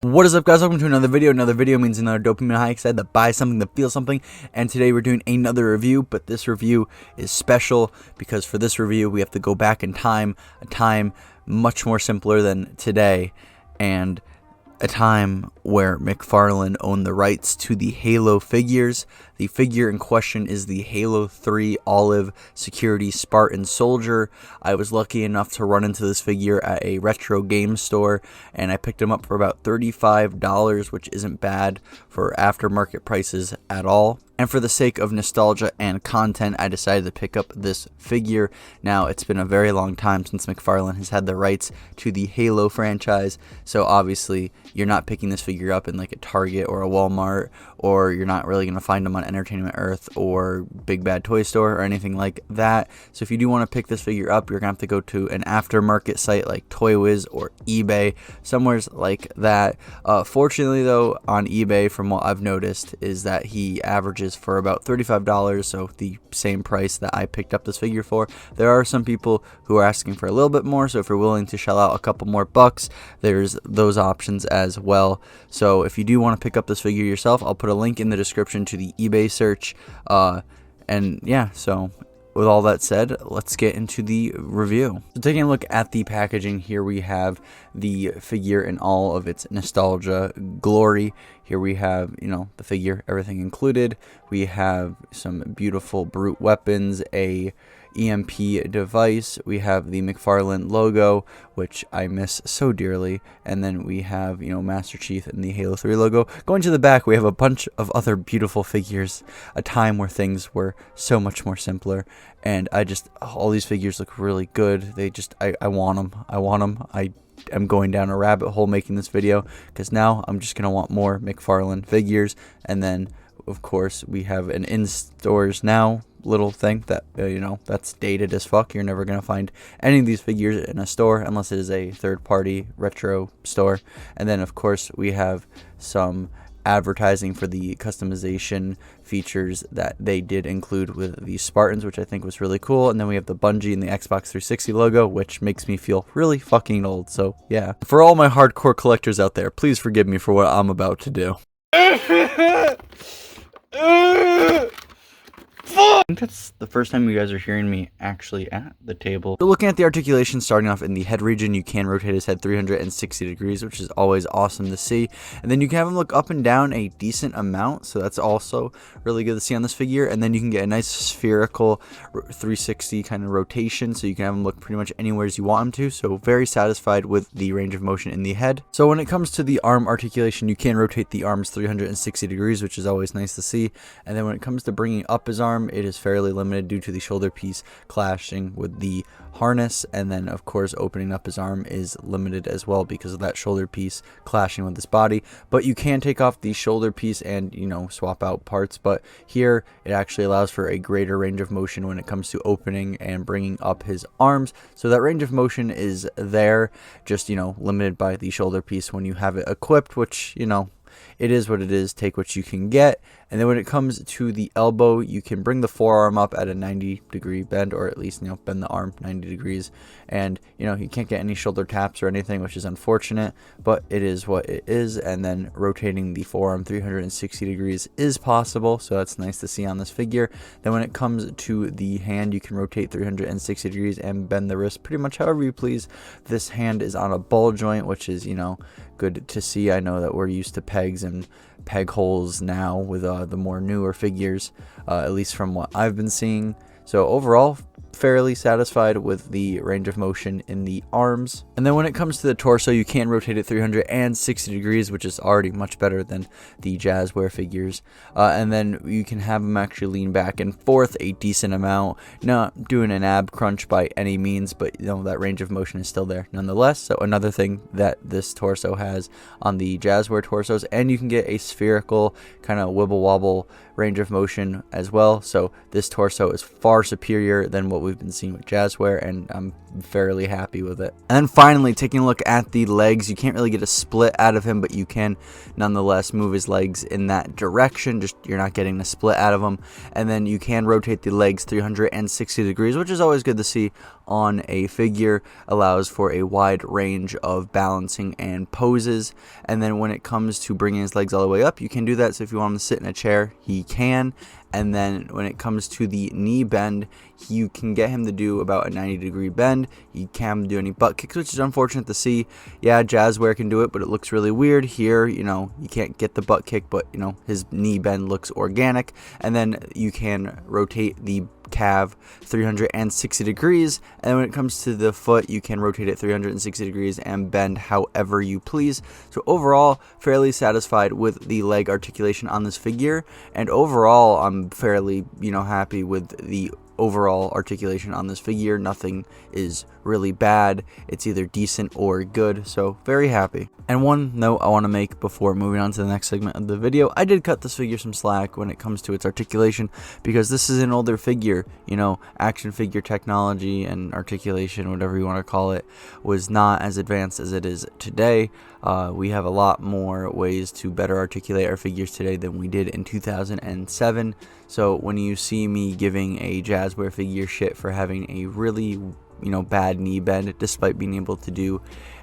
What is up, guys? Welcome to another video. Another video means another dopamine high. Excited to buy something, to feel something. And today we're doing another review, but this review is special because for this review we have to go back in time, a time much more simpler than today, and a time where McFarlane owned the rights to the Halo figures. The figure in question is the Halo 3 Olive Security Spartan Soldier. I was lucky enough to run into this figure at a retro game store, and I picked him up for about $35, which isn't bad for aftermarket prices at all. And for the sake of nostalgia and content, I decided to pick up this figure. Now, it's been a very long time since McFarlane has had the rights to the Halo franchise, so obviously you're not picking this figure up in like a Target or a Walmart, or you're not really going to find them on Entertainment Earth or Big Bad Toy Store or anything like that. So if you do want to pick this figure up, you're going to have to go to an aftermarket site like Toy Wiz or eBay, somewheres like that. Fortunately though, on eBay, from what I've noticed, is that he averages for about $35, so the same price that I picked up this figure for. There are some people who are asking for a little bit more, so if you're willing to shell out a couple more bucks, there's those options as well. So if you do want to pick up this figure yourself, I'll put a link in the description to the eBay search. And yeah, so with all that said, let's get into the review. So taking a look at the packaging, here we have the figure in all of its nostalgia glory. Here we have, the figure, everything included. We have some beautiful brute weapons, a EMP device. We have the McFarlane logo, which I miss so dearly. And then we have, Master Chief and the Halo 3 logo. Going to the back, we have a bunch of other beautiful figures. A time where things were so much more simpler. And all these figures look really good. I want them. I am going down a rabbit hole making this video, because now I'm just going to want more McFarlane figures. And then, of course, we have an in-stores now little thing that, that's dated as fuck. You're never going to find any of these figures in a store unless it is a third-party retro store. And then, of course, we have some advertising for the customization features that they did include with the Spartans, which I think was really cool. And then we have the Bungie and the Xbox 360 logo, which makes me feel really fucking old. So yeah, for all my hardcore collectors out there, please forgive me for what I'm about to do. I think that's the first time you guys are hearing me actually at the table. So looking at the articulation, starting off in the head region, you can rotate his head 360 degrees, which is always awesome to see. And then you can have him look up and down a decent amount, so that's also really good to see on this figure. And then you can get a nice spherical 360 kind of rotation, so you can have him look pretty much anywhere as you want him to. So very satisfied with the range of motion in the head. So when it comes to the arm articulation, you can rotate the arms 360 degrees, which is always nice to see. And then when it comes to bringing up his arm, it is fairly limited due to the shoulder piece clashing with the harness. And then, of course, opening up his arm is limited as well because of that shoulder piece clashing with his body. But you can take off the shoulder piece and, swap out parts. But here, it actually allows for a greater range of motion when it comes to opening and bringing up his arms. So that range of motion is there, just, limited by the shoulder piece when you have it equipped, which, it is what it is. Take what you can get. And then when it comes to the elbow, you can bring the forearm up at a 90-degree bend, or at least, bend the arm 90 degrees. And, you can't get any shoulder taps or anything, which is unfortunate, but it is what it is. And then rotating the forearm 360 degrees is possible, so that's nice to see on this figure. Then when it comes to the hand, you can rotate 360 degrees and bend the wrist pretty much however you please. This hand is on a ball joint, which is, good to see. I know that we're used to pegs and peg holes now with the more newer figures, at least from what I've been seeing. So overall, fairly satisfied with the range of motion in the arms. And then when it comes to the torso, you can rotate it 360 degrees, which is already much better than the Jazzware figures. And then you can have them actually lean back and forth a decent amount. Not doing an ab crunch by any means, but that range of motion is still there nonetheless. So another thing that this torso has on the Jazzware torsos, and you can get a spherical kind of wibble wobble range of motion as well. So this torso is far superior than what we've been seeing with Jazzware, and I'm fairly happy with it. And then finally, taking a look at the legs, you can't really get a split out of him, but you can nonetheless move his legs in that direction. Just you're not getting a split out of him. And then you can rotate the legs 360 degrees, which is always good to see on a figure allows for a wide range of balancing and poses. And then when it comes to bringing his legs all the way up, you can do that. So if you want him to sit in a chair, he can. And then when it comes to the knee bend, you can get him to do about a 90-degree bend. You can't do any butt kicks, which is unfortunate to see. Yeah, Jazzware can do it, but it looks really weird. Here, you can't get the butt kick, but, his knee bend looks organic. And then you can rotate the calf 360 degrees, and when it comes to the foot, you can rotate it 360 degrees and bend however you please. So overall, fairly satisfied with the leg articulation on this figure, and overall I'm fairly happy with the overall articulation on this figure. Nothing is really bad. It's either decent or good, so very happy. And one note I want to make before moving on to the next segment of the video, I did cut this figure some slack when it comes to its articulation, because this is an older figure. Action figure technology and articulation, whatever you want to call it, was not as advanced as it is today. We have a lot more ways to better articulate our figures today than we did in 2007. So when you see me giving a Jazzware figure shit for having a really bad knee bend despite being able to do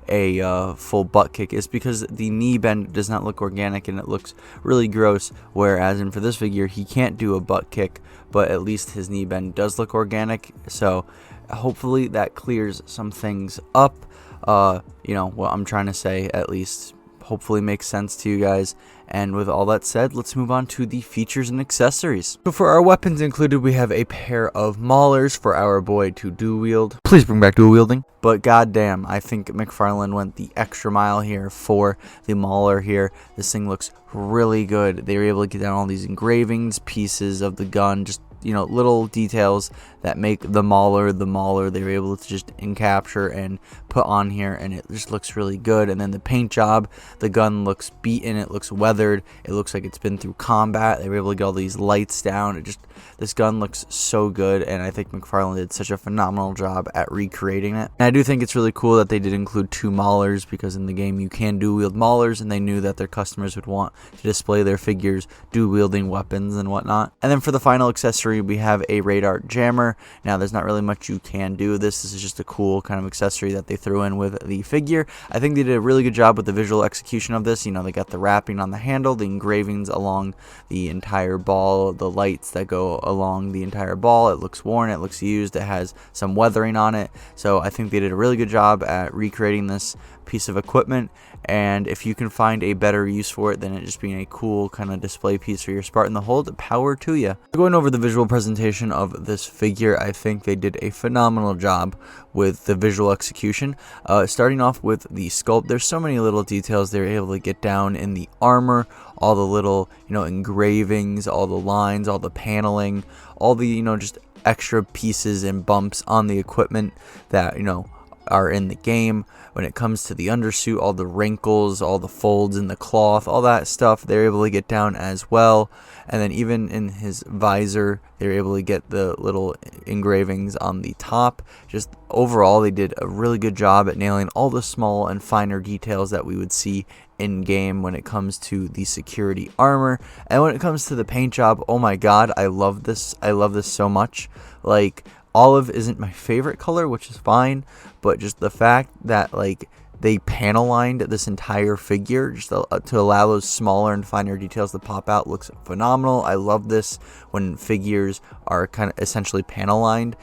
a full butt kick, is because the knee bend does not look organic and it looks really gross, whereas for this figure he can't do a butt kick, but at least his knee bend does look organic. So hopefully that clears some things up. What I'm trying to say at least hopefully makes sense to you guys. And with all that said, let's move on to the features and accessories. So for our weapons included, we have a pair of maulers for our boy to dual wield. Please bring back dual wielding. But goddamn, I think McFarlane went the extra mile here for the mauler here. This thing looks really good. They were able to get down all these engravings, pieces of the gun, just little details that make the mauler. They were able to just encapture and put on here, and it just looks really good. And then the paint job, the gun looks beaten, it looks weathered, it looks like it's been through combat. They were able to get all these lights down. This gun looks so good, and I think McFarlane did such a phenomenal job at recreating it. And I do think it's really cool that they did include two maulers, because in the game you can dual wield maulers, and they knew that their customers would want to display their figures dual wielding weapons and whatnot. And then for the final accessory, we have a radar jammer. Now there's not really much you can do. This is just a cool kind of accessory that they threw in with the figure. I think they did a really good job with the visual execution of this. They got the wrapping on the handle, the engravings along the entire ball, the lights that go along the entire ball. It looks worn, it looks used, it has some weathering on it. So I think they did a really good job at recreating this piece of equipment, and if you can find a better use for it than it just being a cool kind of display piece for your Spartan to hold, power to you. Going over the visual presentation of this figure, I think they did a phenomenal job with the visual execution. Starting off with the sculpt, there's so many little details they were able to get down in the armor, all the little engravings, all the lines, all the paneling, all the just extra pieces and bumps on the equipment that are in the game. When it comes to the undersuit, all the wrinkles, all the folds in the cloth, all that stuff, they're able to get down as well. And then even in his visor, they're able to get the little engravings on the top. Just overall, they did a really good job at nailing all the small and finer details that we would see in game when it comes to the security armor. And when it comes to the paint job, oh my god, I love this. I love this so much. Like, olive isn't my favorite color, which is fine, but just the fact that they panel lined this entire figure just to allow those smaller and finer details to pop out looks phenomenal. I love this when figures are kind of essentially panel lined,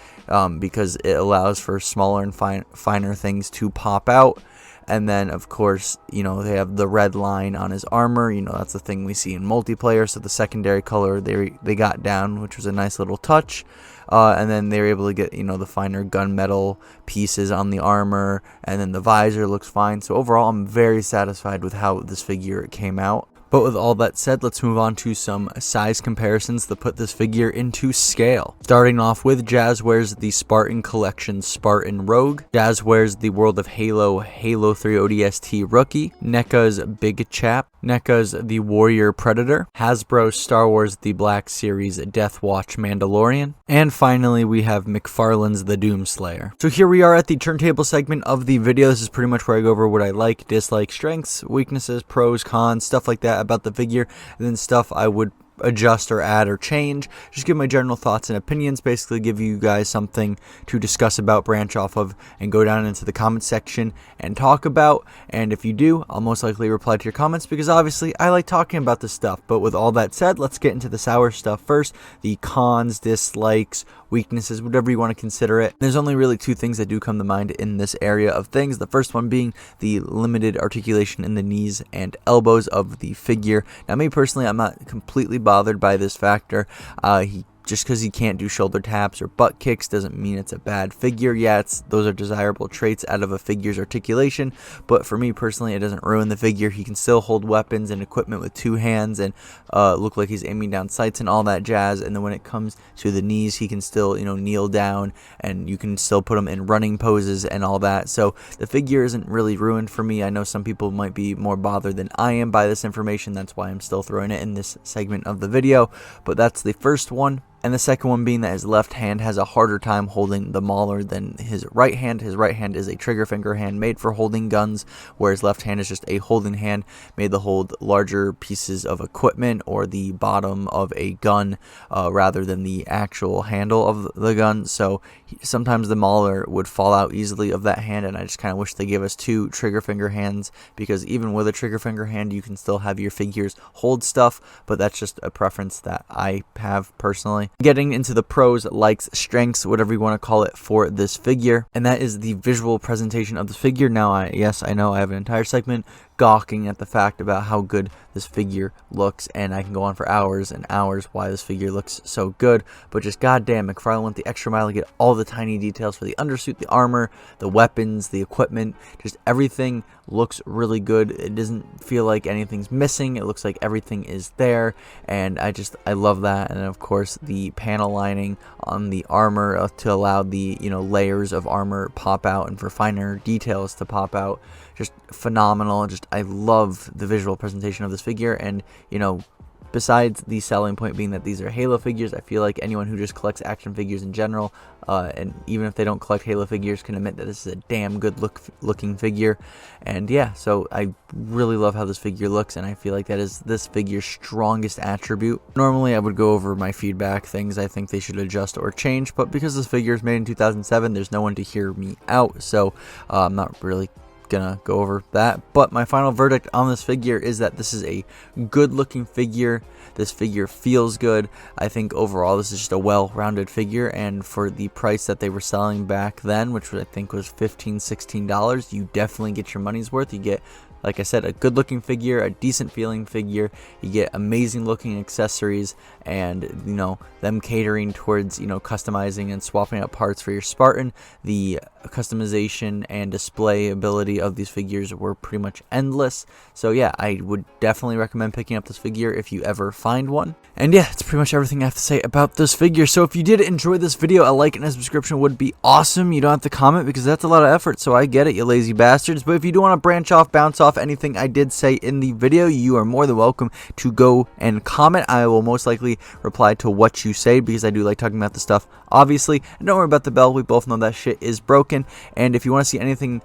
because it allows for smaller and finer things to pop out. And then, of course, they have the red line on his armor. That's the thing we see in multiplayer. So the secondary color they got down, which was a nice little touch. And then they were able to get, the finer gunmetal pieces on the armor. And then the visor looks fine. So overall, I'm very satisfied with how this figure came out. But with all that said, let's move on to some size comparisons to put this figure into scale. Starting off with Jazzware's The Spartan Collection Spartan Rogue, Jazzware's The World of Halo 3 ODST Rookie, NECA's Big Chap, NECA's The Warrior Predator, Hasbro's Star Wars The Black Series Death Watch Mandalorian, and finally we have McFarlane's The Doomslayer. So here we are at the turntable segment of the video. This is pretty much where I go over what I like, dislike, strengths, weaknesses, pros, cons, stuff like that about the figure, and then stuff I would adjust or add or change. Just give my general thoughts and opinions, basically give you guys something to discuss about, branch off of, and go down into the comment section and talk about. And if you do, I'll most likely reply to your comments, because obviously I like talking about this stuff. But with all that said, let's get into the sour stuff first. The cons, dislikes, weaknesses, whatever you want to consider it. There's only really two things that do come to mind in this area of things. The first one being the limited articulation in the knees and elbows of the figure. Now, me personally, I'm not completely bothered by this factor. Just because he can't do shoulder taps or butt kicks doesn't mean it's a bad figure. Yeah, those are desirable traits out of a figure's articulation, but for me personally, it doesn't ruin the figure. He can still hold weapons and equipment with two hands and look like he's aiming down sights and all that jazz. And then when it comes to the knees, he can still, kneel down, and you can still put him in running poses and all that. So the figure isn't really ruined for me. I know some people might be more bothered than I am by this information. That's why I'm still throwing it in this segment of the video. But that's the first one. And the second one being that his left hand has a harder time holding the mauler than his right hand. His right hand is a trigger finger hand made for holding guns, whereas left hand is just a holding hand made to hold larger pieces of equipment or the bottom of a gun rather than the actual handle of the gun. So sometimes the mauler would fall out easily of that hand, and I just kind of wish they gave us two trigger finger hands, because even with a trigger finger hand, you can still have your figures hold stuff, but that's just a preference that I have personally. Getting into the pros, likes, strengths, whatever you want to call it, for this figure, and that is the visual presentation of this figure. Now, yes, I know I have an entire segment gawking at the fact about how good this figure looks, and I can go on for hours and hours why this figure looks so good, but just goddamn, McFarlane went the extra mile to get all the tiny details for the undersuit, the armor, the weapons, the equipment. Just everything looks really good. It doesn't feel like anything's missing. It looks like everything is there, and I love that. And of course, the panel lining on the armor to allow the layers of armor pop out and for finer details to pop out. Just phenomenal. I love the visual presentation of this figure, and besides the selling point being that these are Halo figures, I feel like anyone who just collects action figures in general, and even if they don't collect Halo figures, can admit that this is a damn good looking figure. And yeah, so I really love how this figure looks, and I feel like that is this figure's strongest attribute. Normally I would go over my feedback, things I think they should adjust or change, but because this figure is made in 2007, there's no one to hear me out, so I'm not really gonna go over that. But my final verdict on this figure is that this is a good looking figure. This figure feels good. I think overall this is just a well-rounded figure, and for the price that they were selling back then, which I think was $15-16, you definitely get your money's worth. You get, like I said, a good looking figure, a decent feeling figure. You get amazing looking accessories, and them catering towards customizing and swapping out parts for your Spartan. The customization and display ability of these figures were pretty much endless. So yeah, I would definitely recommend picking up this figure if you ever find one. And yeah, that's pretty much everything I have to say about this figure. So if you did enjoy this video, a like and a subscription would be awesome. You don't have to comment because that's a lot of effort, so I get it, you lazy bastards. But if you do want to branch off, bounce off anything I did say in the video, you are more than welcome to go and comment. I will most likely reply to what you say, because I do like talking about the stuff, obviously. And don't worry about the bell, we both know that shit is broken. And if you want to see anything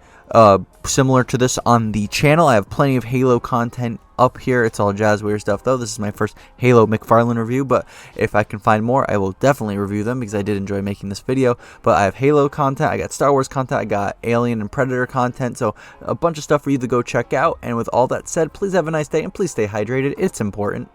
similar to this on the channel, I have plenty of Halo content up here. It's all jazz weird stuff though. This is my first Halo McFarlane review, but if I can find more, I will definitely review them, because I did enjoy making this video. But I have Halo content, I got Star Wars content, I got Alien and Predator content, so a bunch of stuff for you to go check out. And with all that said, please have a nice day, and please stay hydrated. It's important.